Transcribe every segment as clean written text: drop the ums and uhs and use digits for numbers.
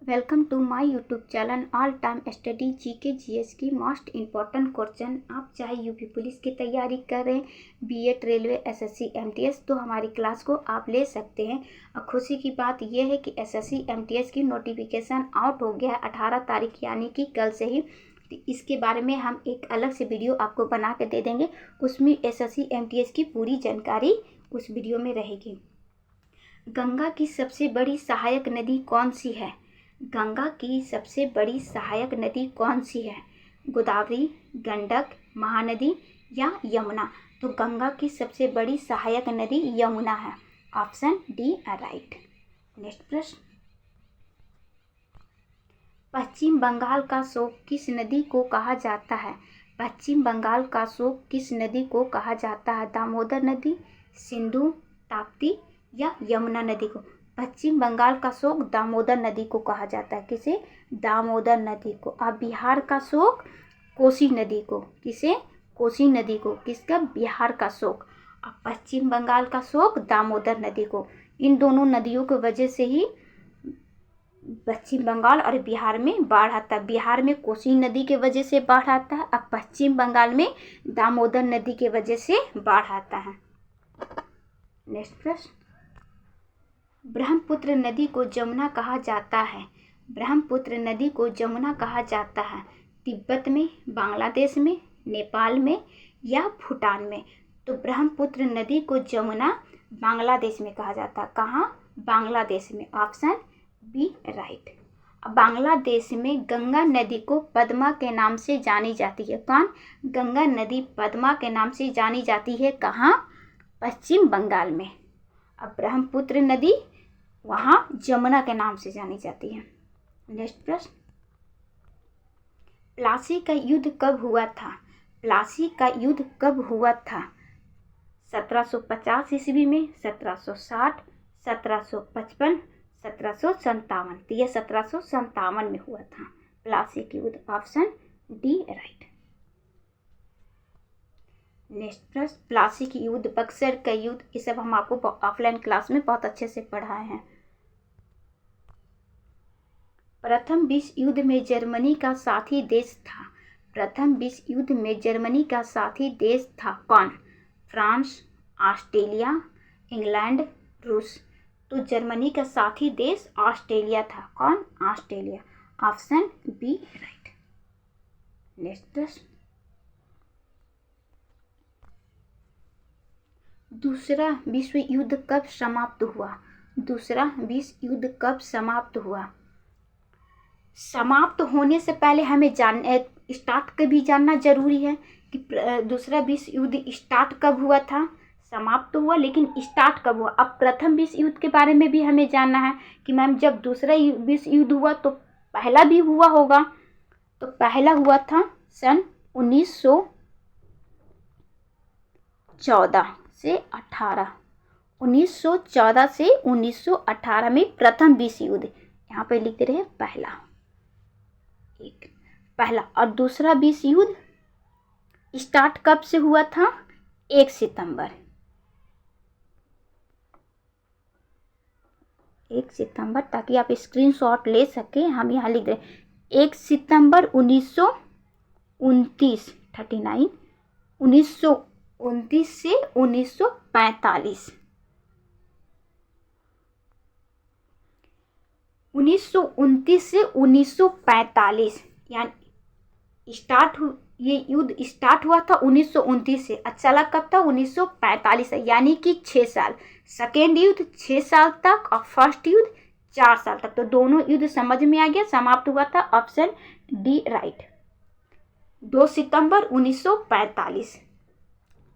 Welcome to my YouTube channel all time study GK GS की most important question. आप चाहे UP police की तैयारी कर रहे हैं, बीएड, रेलवे, एसएससी, एमटीएस, तो हमारी क्लास को आप ले सकते हैं। और खुशी की बात यह है कि एसएससी एमटीएस की नोटिफिकेशन आउट हो गया है 18 तारीख, यानी कि कल से ही। इसके बारे में हम एक अलग से वीडियो आपको बना के दे देंगे। उसमें एसएससी एमटीएस की पूरी जानकारी उस वीडियो में रहेगी। गंगा की सबसे बड़ी सहायक नदी कौन सी है? गंगा की सबसे बड़ी सहायक नदी कौन सी है? गोदावरी, गंडक, महानदी या यमुना? तो गंगा की सबसे बड़ी सहायक नदी यमुना है। Option D right. नेक्स्ट प्रश्न, पश्चिम बंगाल का शोक किस नदी को कहा जाता है? पश्चिम बंगाल का शोक किस नदी को कहा जाता है? दामोदर नदी, सिंधु, ताप्ती या यमुना नदी को? पश्चिम बंगाल का शोक दामोदर नदी को कहा जाता है। किसे? दामोदर नदी को। अब बिहार का शोक कोसी नदी को। किसे? कोसी नदी को। किसका? बिहार का शोक। अब पश्चिम बंगाल का शोक दामोदर नदी को। इन दोनों नदियों की वजह से ही पश्चिम बंगाल और बिहार में बाढ़ आता है। बिहार में कोसी नदी के वजह से बाढ़ आता है, अब पश्चिम बंगाल में दामोदर नदी के वजह से बाढ़ आता है। नेक्स्ट प्रश्न, ब्रह्मपुत्र नदी को जमुना कहा जाता है। ब्रह्मपुत्र नदी को जमुना कहा जाता है तिब्बत में, बांग्लादेश में, नेपाल में या भूटान में? तो ब्रह्मपुत्र नदी को जमुना बांग्लादेश में कहा जाता है। कहाँ? बांग्लादेश में। Option B right. बांग्लादेश में गंगा नदी को पद्मा के नाम से जानी जाती है। कौन? गंगा नदी पद्मा के नाम से जानी जाती है। कहाँ? पश्चिम बंगाल में। अब ब्रह्मपुत्र नदी वहाँ जमुना के नाम से जानी जाती है। नेक्स्ट प्रश्न, प्लासी का युद्ध कब हुआ था? प्लासी का युद्ध कब हुआ था? 1750 ईस्वी में, 1760, 1755, 1757? तो यह 1757 में हुआ था प्लासी का युद्ध। Option D right. नेक्स्ट प्रश्न, प्लासी की युद्ध, बक्सर का युद्ध, ये सब हम आपको ऑफलाइन क्लास में बहुत अच्छे से पढ़ाए हैं। प्रथम विश्व युद्ध में जर्मनी का साथी देश था। प्रथम विश्व युद्ध में जर्मनी का साथी देश था कौन? फ्रांस, ऑस्ट्रेलिया, इंग्लैंड, रूस? तो जर्मनी का साथी देश ऑस्ट्रेलिया था। कौन? Australia. Option B right. Next प्रश्न, दूसरा विश्व युद्ध कब समाप्त हुआ? दूसरा विश्व युद्ध कब समाप्त हुआ? समाप्त होने से पहले हमें स्टार्ट का भी जानना जरूरी है कि दूसरा विश्व युद्ध स्टार्ट कब हुआ था। समाप्त हुआ, लेकिन स्टार्ट कब हुआ? अब प्रथम विश्व युद्ध के बारे में भी हमें जानना है कि मैम जब दूसरा विश्व युद्ध हुआ तो पहला भी हुआ होगा। तो पहला हुआ था सन 1914 से 18। 1914 से 1918 में प्रथम विश्व युद्ध, यहाँ पे लिख रहे हैं पहला। एक पहला। और दूसरा विश्व युद्ध स्टार्ट कब से हुआ था? 1 सितंबर। 1 सितंबर, ताकि आप स्क्रीनशॉट ले सकें। हम यहाँ लिख रहे हैं 1 सितंबर 1929, 1929 से 1945। 1929 से 1945 यानी ये युद्ध स्टार्ट हुआ था 1929 से। चला कब था? 1945 से, यानी कि 6 साल। सेकेंड युद्ध 6 साल तक और फर्स्ट युद्ध 4 साल तक। तो दोनों युद्ध समझ में आ गया, समाप्त हुआ था। Option D right. 2 सितंबर 1945।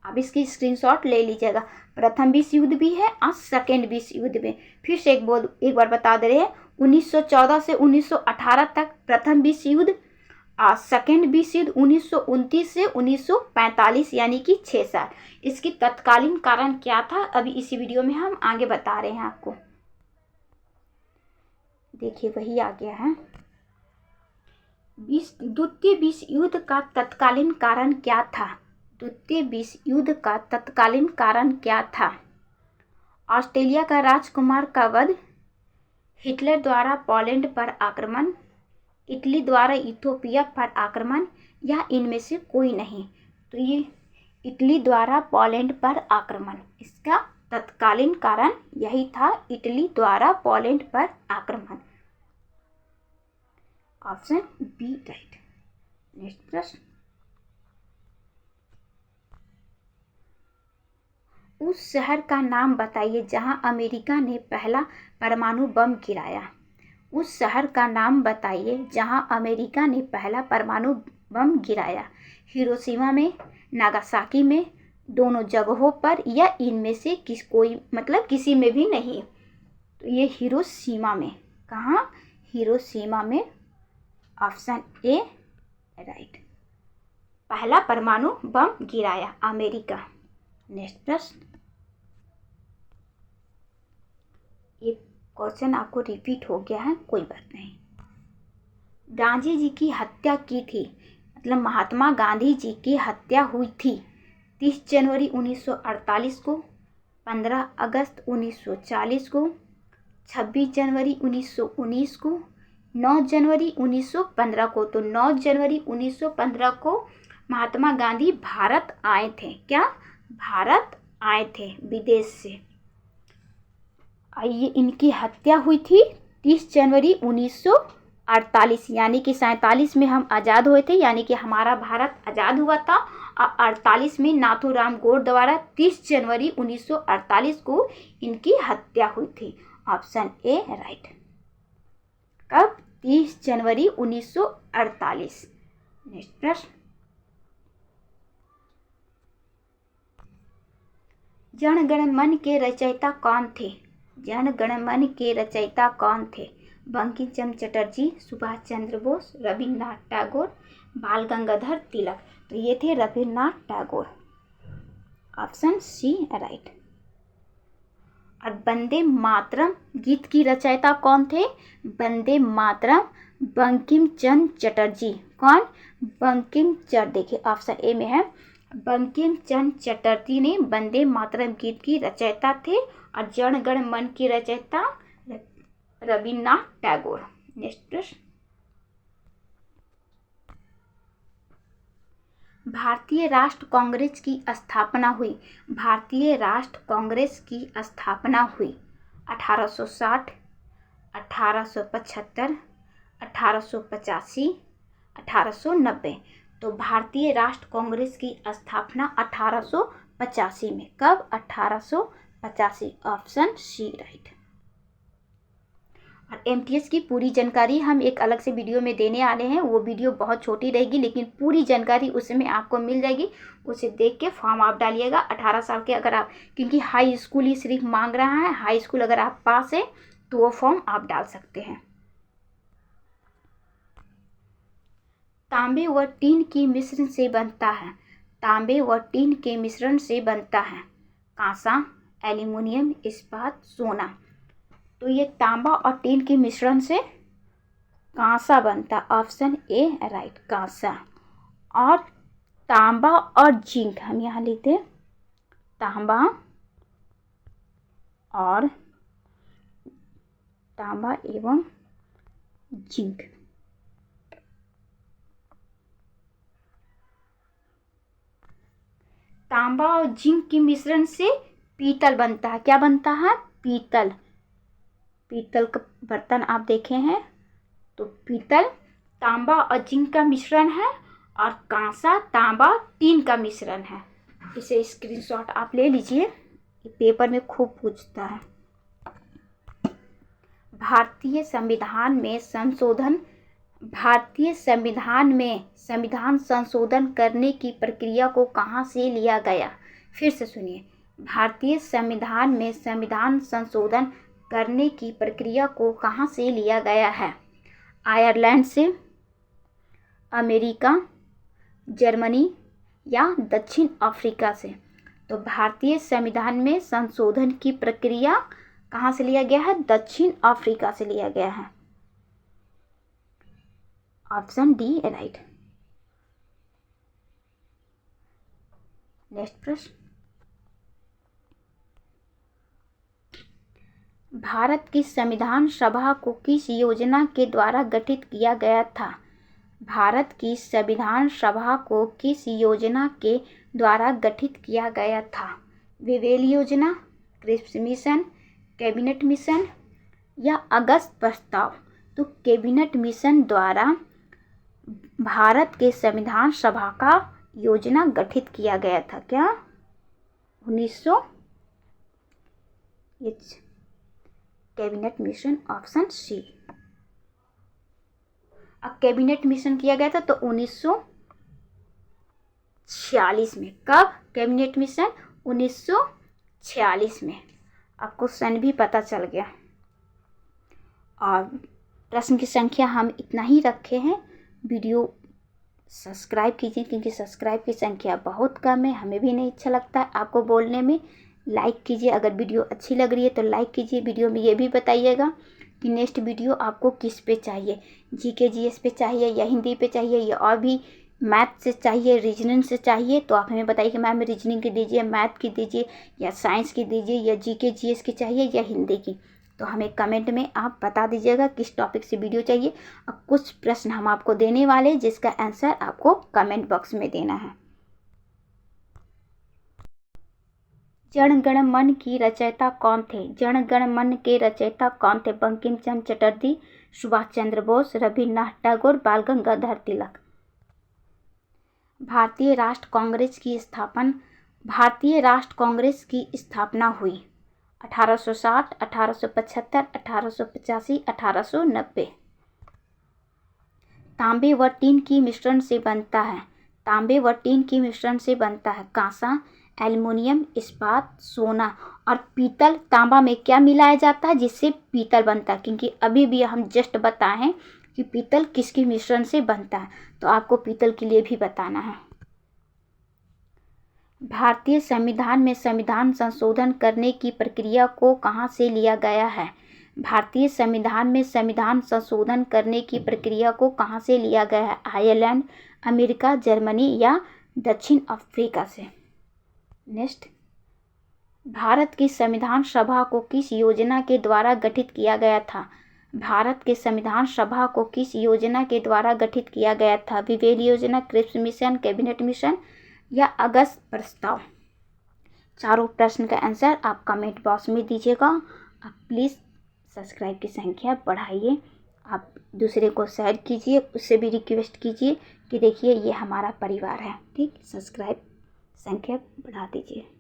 अब इसकी स्क्रीनशॉट ले लीजिएगा। प्रथम विश्व युद्ध भी है और सेकेंड विश्व युद्ध में। फिर से एक बार बता दे रहे हैं, 1914 से 1918 तक प्रथम विश्व युद्ध, और सेकेंड विश्व युद्ध 1929 से 1945, यानी कि 6 साल। इसकी तत्कालीन कारण क्या था, अभी इसी वीडियो में हम आगे बता रहे हैं आपको। देखिए वही आ गया है। द्वितीय विश्व युद्ध का तत्कालीन कारण क्या था? द्वितीय विश्व युद्ध का तत्कालीन कारण क्या था? ऑस्ट्रेलिया का राजकुमार का वध, हिटलर द्वारा पोलैंड पर आक्रमण, इटली द्वारा इथियोपिया पर आक्रमण, या इनमें से कोई नहीं। तो ये इटली द्वारा पोलैंड पर आक्रमण, इसका तत्कालीन कारण यही था, इटली द्वारा पोलैंड पर आक्रमण। Option B right. नेक्स्ट प्रश्न, उस शहर का नाम बताइए जहां अमेरिका ने पहला परमाणु बम गिराया। उस शहर का नाम बताइए जहां अमेरिका ने पहला परमाणु बम गिराया। हिरोशिमा में, नागासाकी में, दोनों जगहों पर, या इनमें से किसी में भी नहीं। तो ये हिरोशिमा में, कहाँ? हिरोशिमा में। Option A right. पहला परमाणु बम गिराया अमेरिका। नेक्स्ट प्रश्न, ये क्वेश्चन आपको रिपीट हो गया है, कोई बात नहीं। गांधी जी की हत्या की थी, मतलब महात्मा गांधी जी की हत्या हुई थी 30 जनवरी 1948 को, 15 अगस्त 1940 को, 26 जनवरी 1919 को, 9 जनवरी 1915 को। तो 9 जनवरी 1915 को महात्मा गांधी भारत आए थे। क्या? भारत आए थे विदेश से। ये इनकी हत्या हुई थी 30 जनवरी 1948, यानी कि 47 में हम आज़ाद हुए थे, यानी कि हमारा भारत आज़ाद हुआ था, और 48 में नाथूराम गोड द्वारा 30 जनवरी 1948 को इनकी हत्या हुई थी। Option A right. कब? 30 जनवरी 1948। नेक्स्ट प्रश्न, जन गण मन के रचयिता कौन थे? जन गण मन के रचयिता कौन थे? बंकिम चंद्र चटर्जी, सुभाष चंद्र बोस, रविन्द्रनाथ टैगोर, बाल गंगाधर तिलक। तो ये थे Rabindranath Tagore. Option C right. और वंदे मातरम गीत की रचयिता कौन थे? वंदे मातरम बंकिम चंद्र चटर्जी। कौन? बंकिम चंद्र, देखिए ऑप्शन ए में है, बंकिम चंद्र चटर्जी ने वंदे मातरम गीत की रचयिता थे, और जन गण मन की रचयिता रविन्द्रनाथ टैगोर। नेक्स्ट प्रश्न, भारतीय राष्ट्र कांग्रेस की स्थापना हुई। भारतीय राष्ट्र कांग्रेस की स्थापना हुई 1860, 1875, 1885, 1890। तो भारतीय राष्ट्र कांग्रेस की स्थापना 1885 में। कब? 1885। Option C right. और एमटीएस की पूरी जानकारी हम एक अलग से वीडियो में देने वाले हैं, वो वीडियो बहुत छोटी रहेगी, लेकिन पूरी जानकारी उसमें आपको मिल जाएगी। उसे देख के फॉर्म आप डालिएगा। 18 साल के अगर आप, क्योंकि हाई स्कूल ही सिर्फ मांग रहा है, हाई स्कूल अगर आप पास है तो वो फॉर्म आप डाल सकते हैं। तांबे व टीन की मिश्रण से बनता है। तांबे व टीन के मिश्रण से बनता है कांसा, एल्यूमिनियम, इस्पात, सोना। तो ये तांबा और टीन के मिश्रण से कांसा बनता। ऑप्शन ए राइट, कांसा। और तांबा और जिंक, हम यहाँ लेते हैं तांबा और तांबा एवं जिंक। तांबा और जिंक के मिश्रण से पीतल बनता है। क्या बनता है? पीतल। पीतल का बर्तन आप देखे हैं, तो पीतल तांबा और जिंक का मिश्रण है, और कांसा तांबा टीन का मिश्रण है। इसे स्क्रीनशॉट आप ले लीजिए, पेपर में खूब पूछता है। भारतीय संविधान में संविधान संशोधन करने की प्रक्रिया को कहाँ से लिया गया? फिर से सुनिए, भारतीय संविधान में संविधान संशोधन करने की प्रक्रिया को कहाँ से लिया गया है? आयरलैंड से, अमेरिका, जर्मनी, या दक्षिण अफ्रीका से। तो भारतीय संविधान में संशोधन की प्रक्रिया कहाँ से लिया गया है? दक्षिण अफ्रीका से लिया गया है। Option D right. नेक्स्ट प्रश्न, भारत की संविधान सभा को किस योजना के द्वारा गठित किया गया था? भारत की संविधान सभा को किस योजना के द्वारा गठित किया गया था? विवेल योजना, क्रिप्स मिशन, कैबिनेट मिशन या अगस्त प्रस्ताव? तो कैबिनेट मिशन द्वारा भारत के संविधान सभा का योजना गठित किया गया था। क्या? 1900 कैबिनेट मिशन, ऑप्शन सी। अब कैबिनेट मिशन किया गया था तो 1946 में। कब कैबिनेट मिशन? 1946 में। अब क्वेश्चन भी पता चल गया और प्रश्न की संख्या हम इतना ही रखे हैं। वीडियो सब्सक्राइब कीजिए क्योंकि सब्सक्राइब की संख्या बहुत कम है, हमें भी नहीं अच्छा लगता है आपको बोलने में। लाइक कीजिए, अगर वीडियो अच्छी लग रही है तो लाइक कीजिए। वीडियो में ये भी बताइएगा कि नेक्स्ट वीडियो आपको किस पे चाहिए, जीके जीएस पे चाहिए या हिंदी पे चाहिए या और भी मैथ से चाहिए, रीजनिंग से चाहिए। तो आप हमें बताइए कि मैम रीजनिंग की दीजिए, मैथ की दीजिए या साइंस की दीजिए या जीके जीएस की चाहिए या हिंदी की। तो हमें कमेंट में आप बता दीजिएगा किस टॉपिक से वीडियो चाहिए। और कुछ प्रश्न हम आपको देने वाले हैं जिसका आंसर आपको कमेंट बॉक्स में देना है। जन गण मन की रचयिता कौन थे? जन गण मन के रचयिता कौन थे? बंकिम चंद्र चटर्जी, सुभाष चंद्र बोस, रविन्द्रनाथ टैगोर, बाल गंगाधर तिलक। भारतीय राष्ट्र कांग्रेस की स्थापना हुई 1860, 1875, 1885, 1890। तांबे व टीन की मिश्रण से बनता है। तांबे व टीन की मिश्रण से बनता है कांसा, एल्युमिनियम, इस्पात, सोना और पीतल। तांबा में क्या मिलाया जाता है जिससे पीतल बनता है? क्योंकि अभी भी हम जस्ट बताएं कि पीतल किसके मिश्रण से बनता है, तो आपको पीतल के लिए भी बताना है। भारतीय संविधान में संविधान संशोधन करने की प्रक्रिया को कहाँ से लिया गया है? भारतीय संविधान में संविधान संशोधन करने की प्रक्रिया को कहाँ से लिया गया है? आयरलैंड, अमेरिका, जर्मनी या दक्षिण अफ्रीका से। नेक्स्ट, भारत की संविधान सभा को किस योजना के द्वारा गठित किया गया था? भारत के संविधान सभा को किस योजना के द्वारा गठित किया गया था? विवेल योजना, क्रिप्स मिशन, कैबिनेट मिशन या अगस्त प्रस्ताव? चारों प्रश्न का आंसर आप कमेंट बॉक्स में दीजिएगा। आप प्लीज़ सब्सक्राइब की संख्या बढ़ाइए, आप दूसरे को शेयर कीजिए, उससे भी रिक्वेस्ट कीजिए कि देखिए ये हमारा परिवार है। ठीक, सब्सक्राइब संख्या बढ़ा दीजिए।